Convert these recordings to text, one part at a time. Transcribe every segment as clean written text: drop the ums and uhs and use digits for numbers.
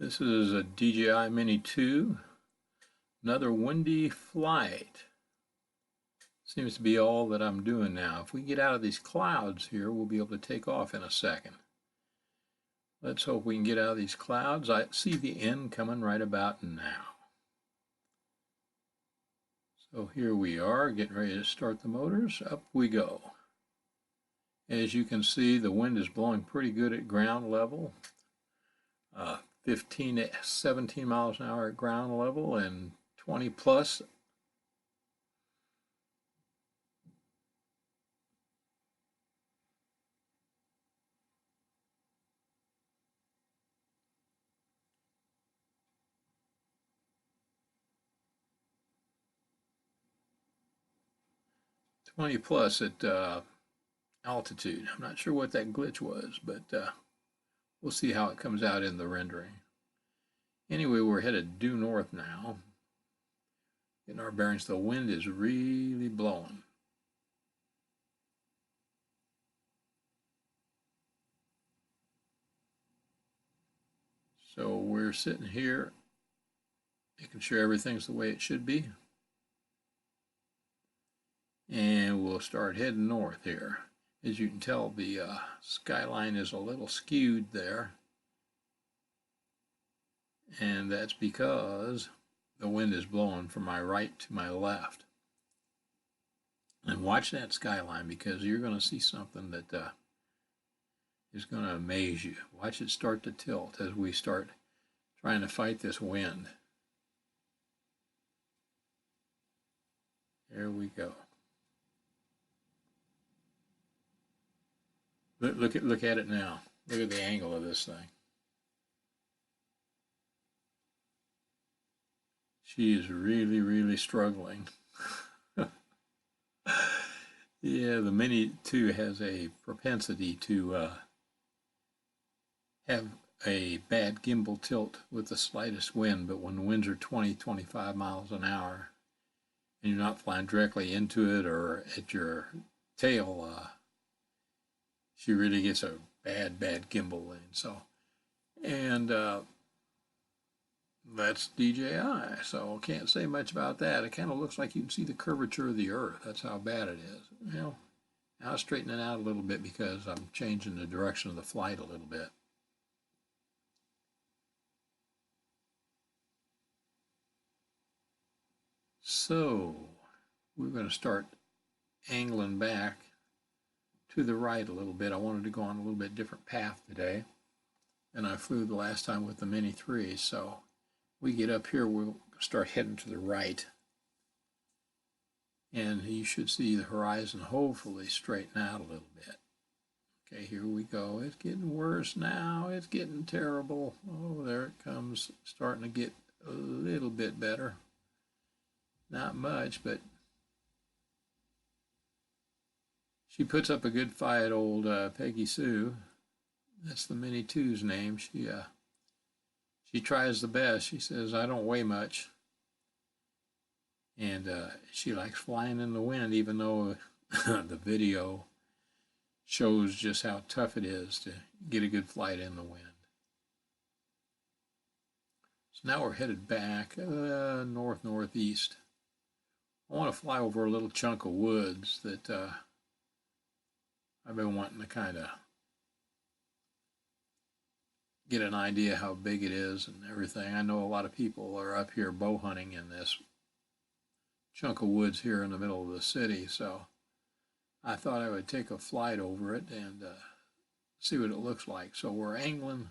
This is a DJI Mini 2, another windy flight. Seems to be all that I'm doing now. If we get out of these clouds here, we'll be able to take off in a second. Let's hope we can get out of these clouds. I see the end coming right about now. So here we are, getting ready to start the motors. Up we go. As you can see, the wind is blowing pretty good at ground level. 15 to 17 miles an hour at ground level and 20 plus. At altitude. I'm not sure what that glitch was, but we'll see how it comes out in the rendering. Anyway, we're headed due north now. Getting our bearings. The wind is really blowing. So we're sitting here, making sure everything's the way it should be. And we'll start heading north here. As you can tell, the skyline is a little skewed there. And that's because the wind is blowing from my right to my left. And watch that skyline, because you're going to see something that is going to amaze you. Watch it start to tilt as we start trying to fight this wind. There we go. Look at it now. Look at the angle of this thing. She is really, really struggling. Yeah, the Mini 2 has a propensity to have a bad gimbal tilt with the slightest wind, but when the winds are 20, 25 miles an hour and you're not flying directly into it or at your tail, she really gets a bad gimbal in. And that's DJI, so can't say much about that. It kind of looks like you can see the curvature of the earth. That's how bad it is. You know, now I'll straighten it out a little bit because I'm changing the direction of the flight a little bit. So we're going to start angling back to the right a little bit. I wanted to go on a little bit different path today than I flew the last time with the Mini 3. So we get up here, we'll start heading to the right. And you should see the horizon hopefully straighten out a little bit. Okay, here we go. It's getting worse now. It's getting terrible. Oh, there it comes. Starting to get a little bit better. Not much, but she puts up a good fight, old Peggy Sue. That's the Mini 2's name. She tries the best. She says, I don't weigh much. And she likes flying in the wind, even though the video shows just how tough it is to get a good flight in the wind. So now we're headed back northeast. I want to fly over a little chunk of woods that I've been wanting to kind of get an idea how big it is and everything. I know a lot of people are up here bow hunting in this chunk of woods here in the middle of the city, so I thought I would take a flight over it and see what it looks like. So we're angling.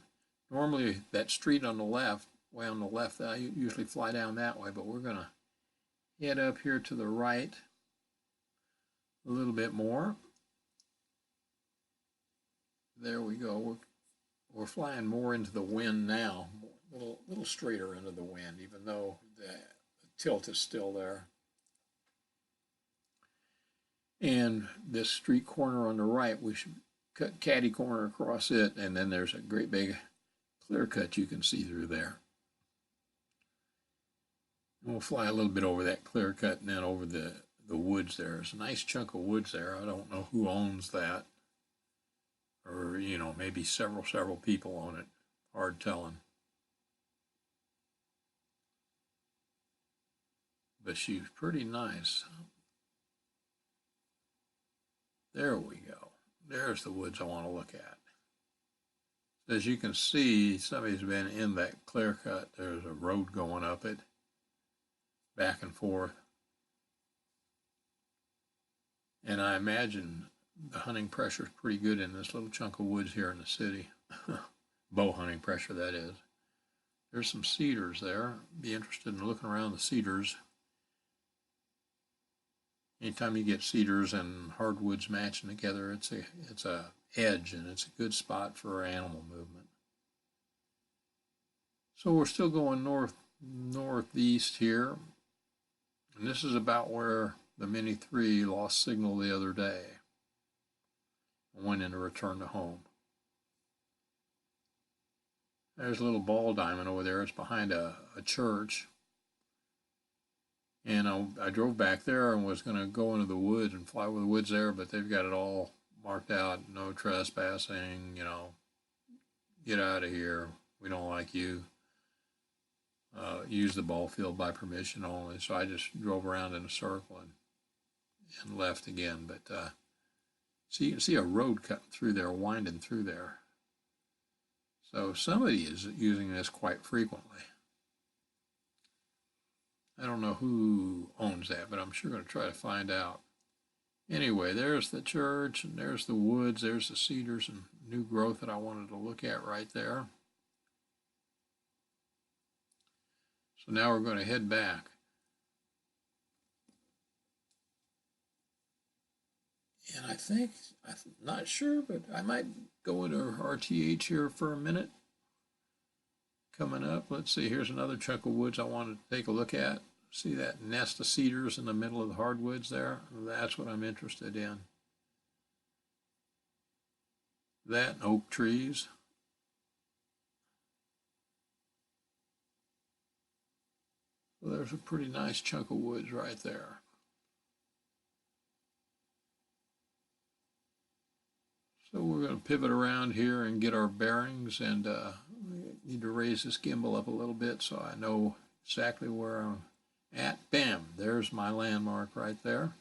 Normally that street on the left, way on the left, I usually fly down that way, but we're going to head up here to the right a little bit more. There we go. We're flying more into the wind now, a little straighter into the wind, even though the tilt is still there. And this street corner on the right, we should cut catty corner across it, and then there's a great big clear cut you can see through there. And we'll fly a little bit over that clear cut and then over the woods there. There's a nice chunk of woods there. I don't know who owns that. Or, you know, maybe several people own it. Hard telling. but she's pretty nice. There we go. There's the woods I want to look at. As you can see, somebody's been in that clear cut. There's a road going up it, back and forth. And I imagine the hunting pressure is pretty good in this little chunk of woods here in the city. Bow hunting pressure, that is. There's some cedars there. Be interested in looking around the cedars. Anytime you get cedars and hardwoods matching together, it's a edge, and it's a good spot for animal movement. So we're still going northeast here, and this is about where the Mini 3 lost signal the other day and went into return to home. There's a little ball diamond over there. It's behind a church. And I drove back there and was going to go into the woods and fly over the woods there, but they've got it all marked out, no trespassing, get out of here, we don't like you. Use the ball field by permission only. So I just drove around in a circle and left again. But so you can see a road cutting through there, winding through there. So somebody is using this quite frequently. I don't know who owns that, but I'm sure going to try to find out. Anyway, there's the church, and there's the woods, there's the cedars and new growth that I wanted to look at right there. So now we're going to head back. And I'm not sure, but I might go into RTH here for a minute. Coming up, let's see, here's another chunk of woods I wanted to take a look at. See that nest of cedars in the middle of the hardwoods there? That's what I'm interested in. That and oak trees. So there's a pretty nice chunk of woods right there. So we're going to pivot around here and get our bearings, and we need to raise this gimbal up a little bit so I know exactly where I'm at. Bam, there's my landmark right there.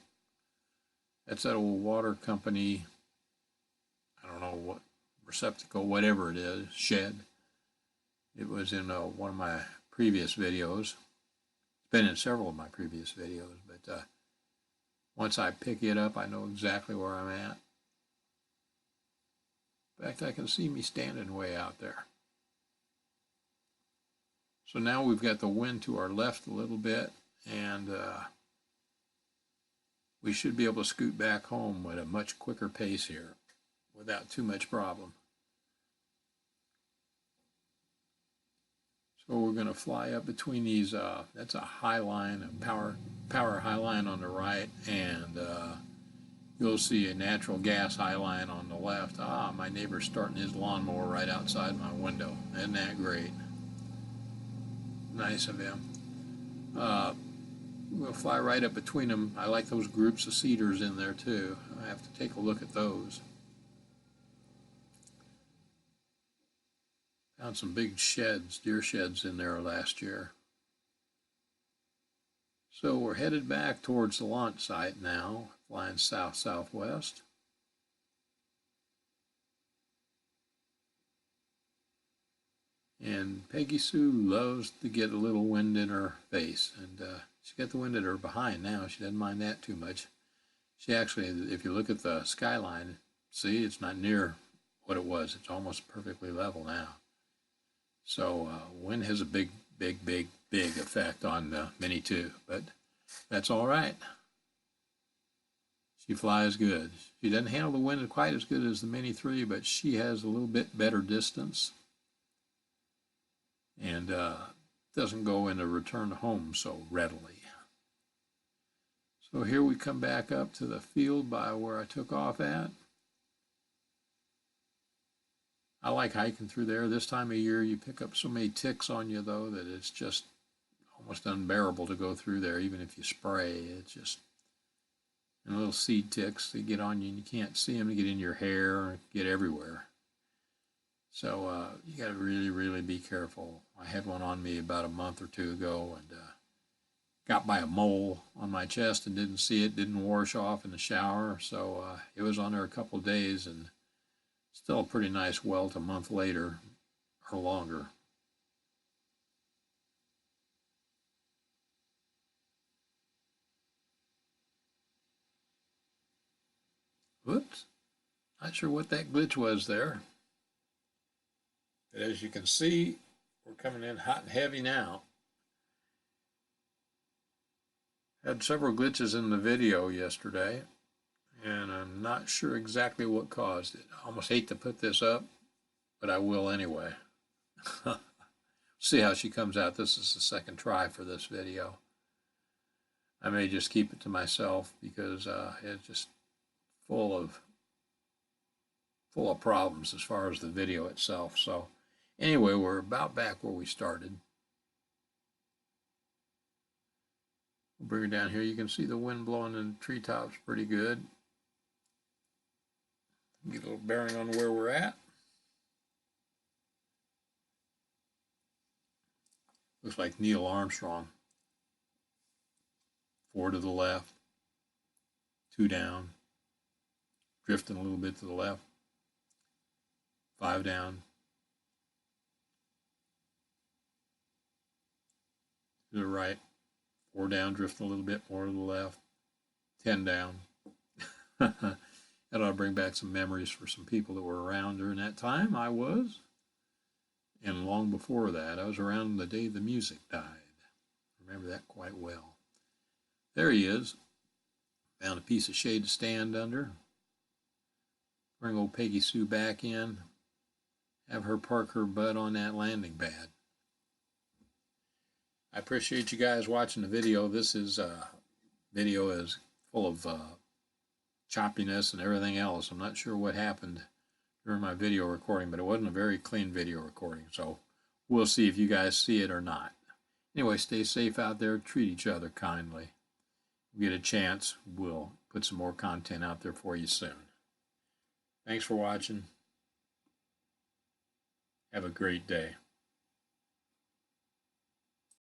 That's that old water company, I don't know what, receptacle, whatever it is, shed. It was in one of my previous videos. It's been in several of my previous videos, but once I pick it up, I know exactly where I'm at. In fact, I can see me standing way out there. So now we've got the wind to our left a little bit, and we should be able to scoot back home at a much quicker pace here without too much problem. So we're going to fly up between these, that's a high line, a power high line on the right, and you'll see a natural gas high line on the left. My neighbor's starting his lawnmower right outside my window. Isn't that great? Nice of him. We'll fly right up between them. I like those groups of cedars in there too. I have to take a look at those. Found some big sheds, deer sheds in there last year. So we're headed back towards the launch site now, flying south-southwest. And Peggy Sue loves to get a little wind in her face, and she got the wind at her behind now. She doesn't mind that too much. She actually, if you look at the skyline, see, it's not near what it was. It's almost perfectly level now. So wind has a big effect on the Mini 2, but that's all right. She flies good. She doesn't handle the wind quite as good as the Mini 3, but she has a little bit better distance and doesn't go into return home so readily. So here we come back up to the field by where I took off at. I like hiking through there. This time of year, you pick up so many ticks on you, though, that it's just almost unbearable to go through there, even if you spray. It's just, and little seed ticks, they get on you and you can't see them. They get in your hair, get everywhere. So you got to really be careful. I had one on me about a month or two ago, and got by a mole on my chest and didn't see it, didn't wash off in the shower. So it was on there a couple of days and still a pretty nice welt a month later or longer. Whoops, not sure what that glitch was there. But as you can see, we're coming in hot and heavy now. Had several glitches in the video yesterday, and I'm not sure exactly what caused it. I almost hate to put this up, but I will anyway. See how she comes out. This is the second try for this video. I may just keep it to myself because it's just full of problems as far as the video itself. So anyway, we're about back where we started. We'll bring it down here. You can see the wind blowing in the treetops pretty good. Get a little bearing on where we're at. Looks like Neil Armstrong. 4 to the left, 2 down, drifting a little bit to the left, 5 down, to the right, 4 down, drifting a little bit more to the left, 10 down. That ought to bring back some memories for some people that were around during that time. I was. And long before that, I was around the day the music died. Remember that quite well. There he is. Found a piece of shade to stand under. Bring old Peggy Sue back in. Have her park her butt on that landing pad. I appreciate you guys watching the video. This video is full of choppiness and everything else. I'm not sure what happened during my video recording, but it wasn't a very clean video recording. So we'll see if you guys see it or not. Anyway, stay safe out there. Treat each other kindly. If we get a chance, we'll put some more content out there for you soon. Thanks for watching. Have a great day.